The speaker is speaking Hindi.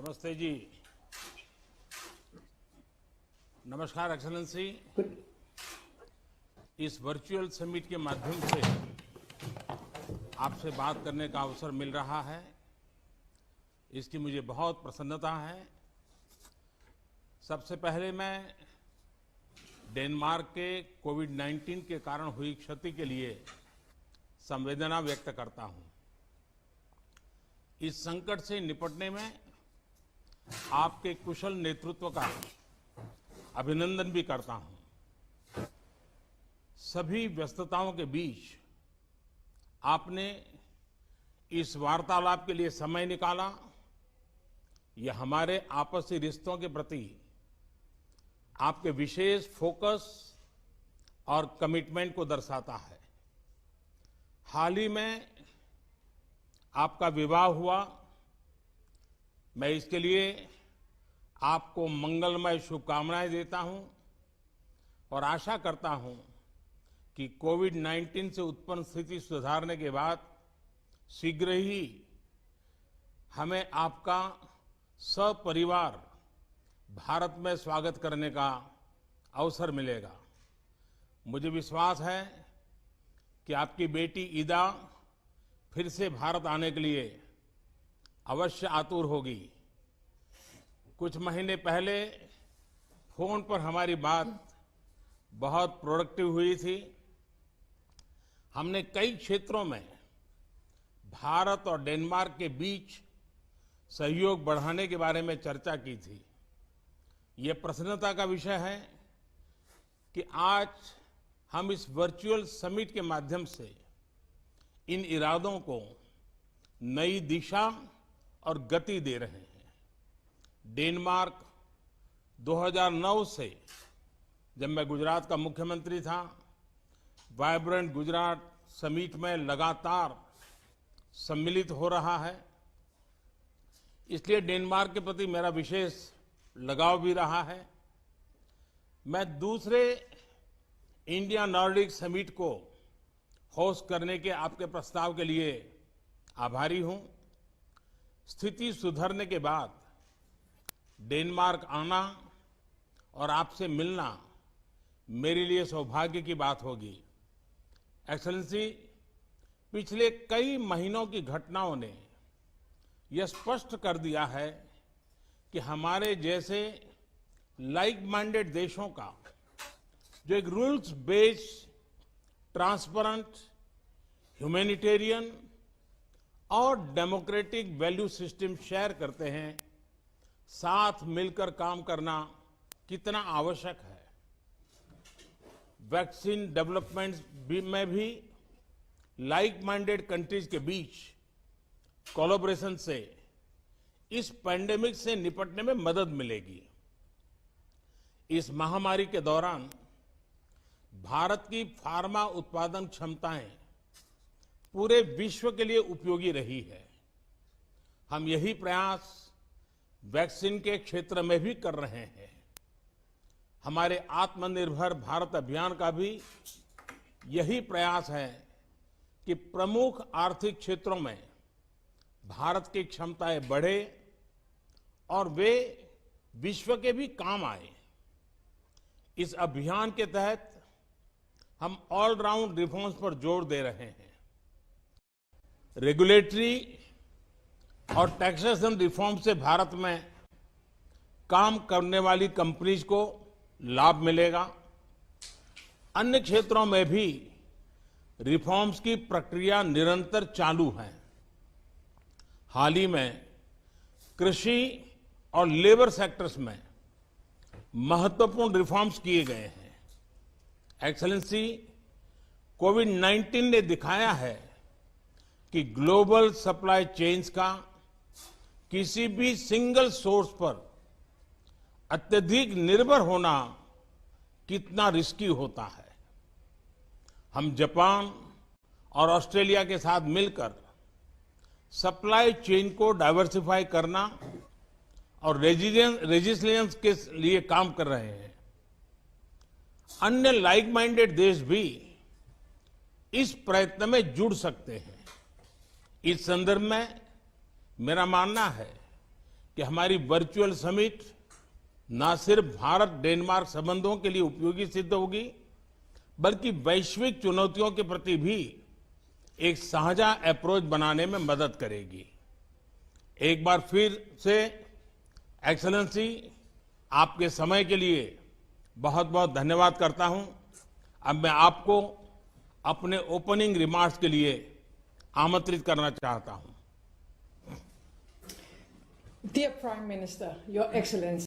नमस्ते जी। नमस्कार एक्सेलेंसी। इस वर्चुअल समिट के माध्यम से आपसे बात करने का अवसर मिल रहा है, इसकी मुझे बहुत प्रसन्नता है। सबसे पहले मैं डेनमार्क के कोविड-19 के कारण हुई क्षति के लिए संवेदना व्यक्त करता हूं। इस संकट से निपटने में आपके कुशल नेतृत्व का अभिनंदन भी करता हूं। सभी व्यस्तताओं के बीच आपने इस वार्तालाप के लिए समय निकाला। यह हमारे आपसी रिश्तों के प्रति आपके विशेष फोकस और कमिटमेंट को दर्शाता है। हाल ही में आपका विवाह हुआ। मैं इसके लिए आपको मंगलमय शुभकामनाएं देता हूं और आशा करता हूं कि कोविड-19 से उत्पन्न स्थिति सुधारने के बाद शीघ्र ही हमें आपका सपरिवार भारत में स्वागत करने का अवसर मिलेगा। मुझे विश्वास है कि आपकी बेटी ईदा फिर से भारत आने के लिए अवश्य आतुर होगी। कुछ महीने पहले फोन पर हमारी बात बहुत प्रोडक्टिव हुई थी। हमने कई क्षेत्रों में भारत और डेनमार्क के बीच सहयोग बढ़ाने के बारे में चर्चा की थी। ये प्रसन्नता का विषय है कि आज हम इस वर्चुअल समिट के माध्यम से इन इरादों को नई दिशा और गति दे रहे हैं। डेनमार्क 2009 से, जब मैं गुजरात का मुख्यमंत्री था, वाइब्रेंट गुजरात समिट में लगातार सम्मिलित हो रहा है। इसलिए डेनमार्क के प्रति मेरा विशेष लगाव भी रहा है। मैं दूसरे इंडिया नॉर्डिक समिट को होस्ट करने के आपके प्रस्ताव के लिए आभारी हूं। स्थिति सुधरने के बाद डेनमार्क आना और आपसे मिलना मेरे लिए सौभाग्य की बात होगी। एक्सेलेंसी, पिछले कई महीनों की घटनाओं ने यह स्पष्ट कर दिया है कि हमारे जैसे लाइक माइंडेड देशों का जो एक रूल्स बेस्ड, ट्रांसपेरेंट, ह्यूमैनिटेरियन और डेमोक्रेटिक वैल्यू सिस्टम शेयर करते हैं, साथ मिलकर काम करना कितना आवश्यक है। वैक्सीन डेवलपमेंट में भी लाइक माइंडेड कंट्रीज के बीच कोलैबोरेशन से इस पैंडेमिक से निपटने में मदद मिलेगी। इस महामारी के दौरान भारत की फार्मा उत्पादन क्षमताएं पूरे विश्व के लिए उपयोगी रही है। हम यही प्रयास वैक्सीन के क्षेत्र में भी कर रहे हैं। हमारे आत्मनिर्भर भारत अभियान का भी यही प्रयास है कि प्रमुख आर्थिक क्षेत्रों में भारत की क्षमताएं बढ़े और वे विश्व के भी काम आए। इस अभियान के तहत हम ऑलराउंड रिफॉर्म्स पर जोर दे रहे हैं। रेगुलेटरी और टैक्सेशन रिफॉर्म से भारत में काम करने वाली कंपनीज को लाभ मिलेगा। अन्य क्षेत्रों में भी रिफॉर्म्स की प्रक्रिया निरंतर चालू है। हाल ही में कृषि और लेबर सेक्टर्स में महत्वपूर्ण रिफॉर्म्स किए गए हैं। एक्सेलेंसी, कोविड-19 ने दिखाया है कि ग्लोबल सप्लाई चेन्स का किसी भी सिंगल सोर्स पर अत्यधिक निर्भर होना कितना रिस्की होता है। हम जापान और ऑस्ट्रेलिया के साथ मिलकर सप्लाई चेन को डाइवर्सिफाई करना और रेजिलियंस के लिए काम कर रहे हैं। अन्य लाइक माइंडेड देश भी इस प्रयत्न में जुड़ सकते हैं। इस संदर्भ में मेरा मानना है कि हमारी वर्चुअल समिट न सिर्फ भारत डेनमार्क संबंधों के लिए उपयोगी सिद्ध होगी, बल्कि वैश्विक चुनौतियों के प्रति भी एक साझा अप्रोच बनाने में मदद करेगी। एक बार फिर से एक्सेलेंसी, आपके समय के लिए बहुत बहुत धन्यवाद करता हूं। अब मैं आपको अपने ओपनिंग रिमार्क्स के लिए आमंत्रित करना चाहता हूं। Dear Prime Minister, Your Excellency.